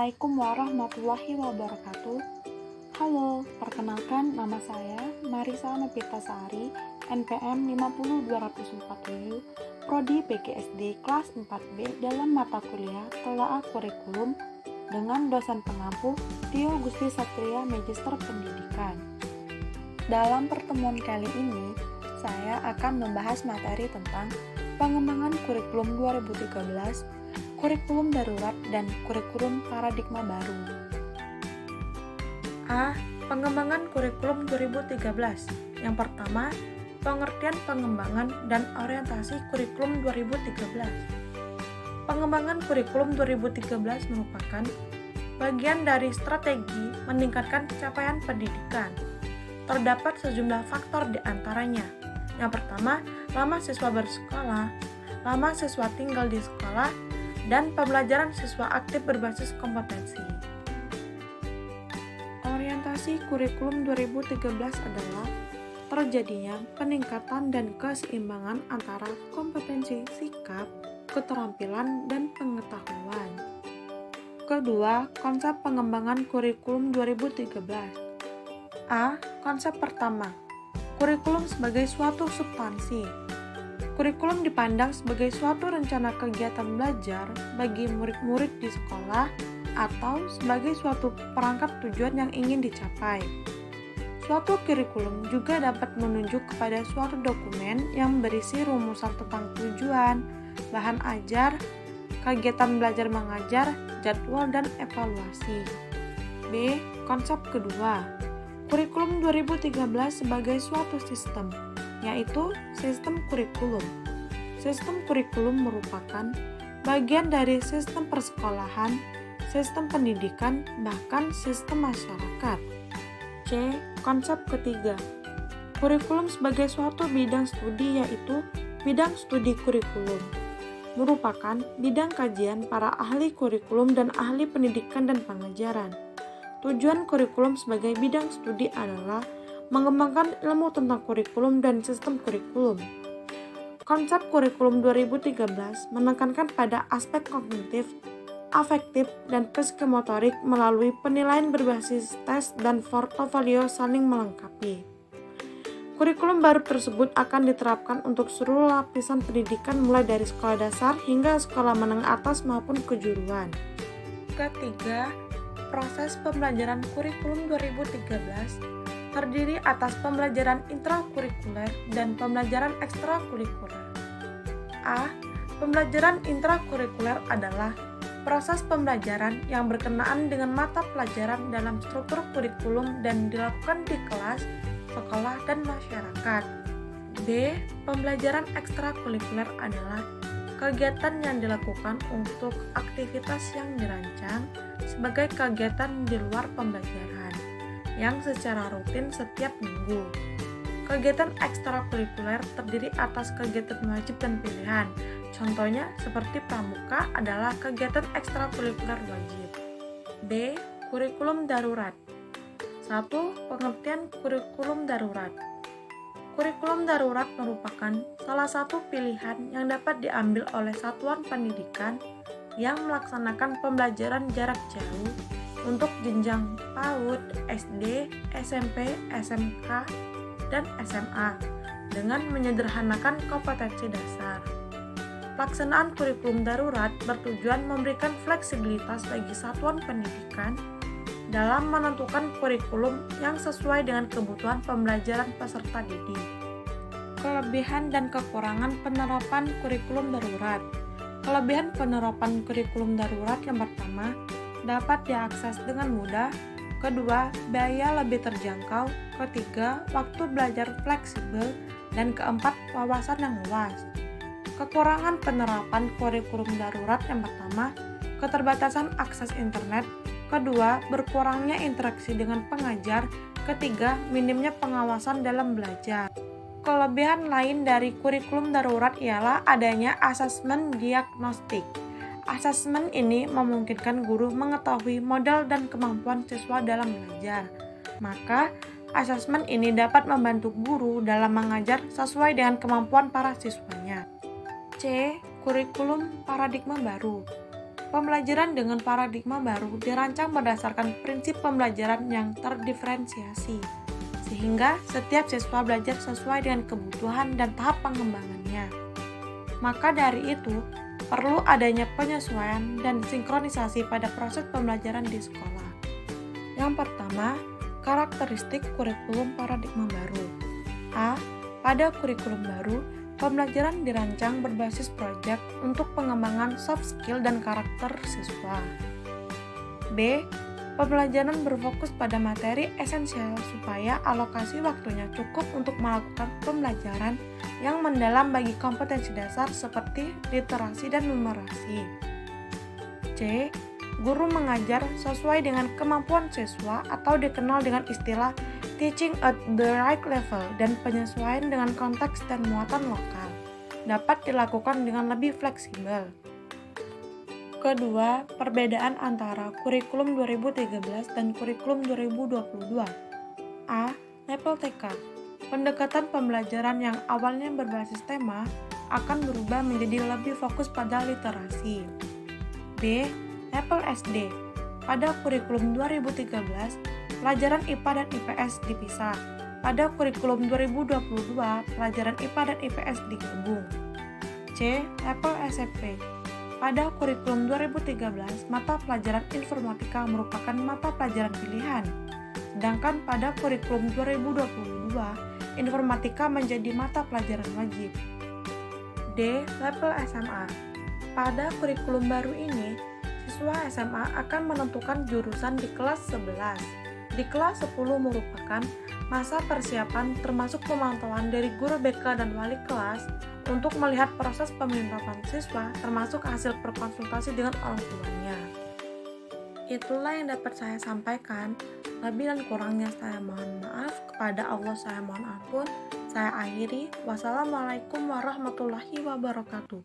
Assalamualaikum warahmatullahi wabarakatuh. Halo, perkenalkan nama saya Marisa Novitasari, NPM 50247, Prodi PGSD kelas 4B dalam mata kuliah Telaah Kurikulum dengan dosen pengampu Tio Gusti Satria Magister Pendidikan. Dalam pertemuan kali ini, saya akan membahas materi tentang pengembangan kurikulum 2013, kurikulum darurat, dan kurikulum paradigma baru. A. Pengembangan kurikulum 2013. Yang pertama, pengertian pengembangan dan orientasi kurikulum 2013. Pengembangan kurikulum 2013 merupakan bagian dari strategi meningkatkan capaian pendidikan. Terdapat sejumlah faktor di antaranya. Yang pertama, lama siswa bersekolah, lama siswa tinggal di sekolah, dan pembelajaran siswa aktif berbasis kompetensi. Orientasi kurikulum 2013 adalah terjadinya peningkatan dan keseimbangan antara kompetensi, sikap, keterampilan, dan pengetahuan. Kedua, konsep pengembangan kurikulum 2013. A. Konsep pertama, kurikulum sebagai suatu substansi. Kurikulum dipandang sebagai suatu rencana kegiatan belajar bagi murid-murid di sekolah atau sebagai suatu perangkat tujuan yang ingin dicapai. Suatu kurikulum juga dapat menunjuk kepada suatu dokumen yang berisi rumusan tentang tujuan, bahan ajar, kegiatan belajar mengajar, jadwal, dan evaluasi. B. Konsep kedua, kurikulum 2013 sebagai suatu sistem, yaitu sistem kurikulum. Sistem kurikulum merupakan bagian dari sistem persekolahan, sistem pendidikan, bahkan sistem masyarakat. C. Konsep ketiga, kurikulum sebagai suatu bidang studi, yaitu bidang studi kurikulum. Merupakan bidang kajian para ahli kurikulum dan ahli pendidikan dan pengajaran. Tujuan kurikulum sebagai bidang studi adalah mengembangkan ilmu tentang kurikulum dan sistem kurikulum. Konsep kurikulum 2013 menekankan pada aspek kognitif, afektif, dan psikomotorik melalui penilaian berbasis tes dan portofolio saling melengkapi. Kurikulum baru tersebut akan diterapkan untuk seluruh lapisan pendidikan mulai dari sekolah dasar hingga sekolah menengah atas maupun kejuruan. Ketiga, proses pembelajaran kurikulum 2013 terdiri atas pembelajaran intrakurikuler dan pembelajaran ekstrakurikuler. A. Pembelajaran intrakurikuler adalah proses pembelajaran yang berkenaan dengan mata pelajaran dalam struktur kurikulum dan dilakukan di kelas, sekolah, dan masyarakat. B. Pembelajaran ekstrakurikuler adalah kegiatan yang dilakukan untuk aktivitas yang dirancang sebagai kegiatan di luar pembelajaran yang secara rutin setiap minggu. Kegiatan ekstrakurikuler terdiri atas kegiatan wajib dan pilihan. Contohnya seperti pramuka adalah kegiatan ekstrakurikuler wajib. B. Kurikulum darurat. 1. Pengertian kurikulum darurat. Kurikulum darurat merupakan salah satu pilihan yang dapat diambil oleh satuan pendidikan yang melaksanakan pembelajaran jarak jauh untuk jenjang PAUD, SD, SMP, SMK, dan SMA dengan menyederhanakan kompetensi dasar. Pelaksanaan kurikulum darurat bertujuan memberikan fleksibilitas bagi satuan pendidikan dalam menentukan kurikulum yang sesuai dengan kebutuhan pembelajaran peserta didik. Kelebihan dan kekurangan penerapan kurikulum darurat. Kelebihan penerapan kurikulum darurat yang pertama, dapat diakses dengan mudah. Kedua, biaya lebih terjangkau. Ketiga, waktu belajar fleksibel. Dan keempat, wawasan yang luas. Kekurangan penerapan kurikulum darurat yang pertama, keterbatasan akses internet. Kedua, berkurangnya interaksi dengan pengajar. Ketiga, minimnya pengawasan dalam belajar. Kelebihan lain dari kurikulum darurat ialah adanya asesmen diagnostik. Asesmen ini memungkinkan guru mengetahui modal dan kemampuan siswa dalam belajar. Maka, asesmen ini dapat membantu guru dalam mengajar sesuai dengan kemampuan para siswanya. C. Kurikulum paradigma baru. Pembelajaran dengan paradigma baru dirancang berdasarkan prinsip pembelajaran yang terdiferensiasi, sehingga setiap siswa belajar sesuai dengan kebutuhan dan tahap pengembangannya. Maka dari itu, perlu adanya penyesuaian dan sinkronisasi pada proses pembelajaran di sekolah. Yang pertama, karakteristik kurikulum paradigma baru. A. Pada kurikulum baru, pembelajaran dirancang berbasis proyek untuk pengembangan soft skill dan karakter siswa. B. Pembelajaran berfokus pada materi esensial supaya alokasi waktunya cukup untuk melakukan pembelajaran yang mendalam bagi kompetensi dasar seperti literasi dan numerasi. C. Guru mengajar sesuai dengan kemampuan siswa atau dikenal dengan istilah teaching at the right level dan penyesuaian dengan konteks dan muatan lokal dapat dilakukan dengan lebih fleksibel. Kedua, perbedaan antara kurikulum 2013 dan kurikulum 2022. A. Level TK. Pendekatan pembelajaran yang awalnya berbasis tema akan berubah menjadi lebih fokus pada literasi. B. Level SD. Pada kurikulum 2013, pelajaran IPA dan IPS dipisah. Pada kurikulum 2022, pelajaran IPA dan IPS digabung. C. Level SMP. Pada kurikulum 2013, mata pelajaran informatika merupakan mata pelajaran pilihan. Sedangkan pada kurikulum 2022, informatika menjadi mata pelajaran wajib. D. Level SMA. Pada kurikulum baru ini, siswa SMA akan menentukan jurusan di kelas 11. Di kelas 10 merupakan masa persiapan termasuk pemantauan dari guru BK dan wali kelas untuk melihat proses pemintapan siswa termasuk hasil berkonsultasi dengan orang tuanya. Itulah yang dapat saya sampaikan. Lebih dan kurangnya saya mohon maaf. Kepada Allah saya mohon ampun. Saya akhiri. Wassalamualaikum warahmatullahi wabarakatuh.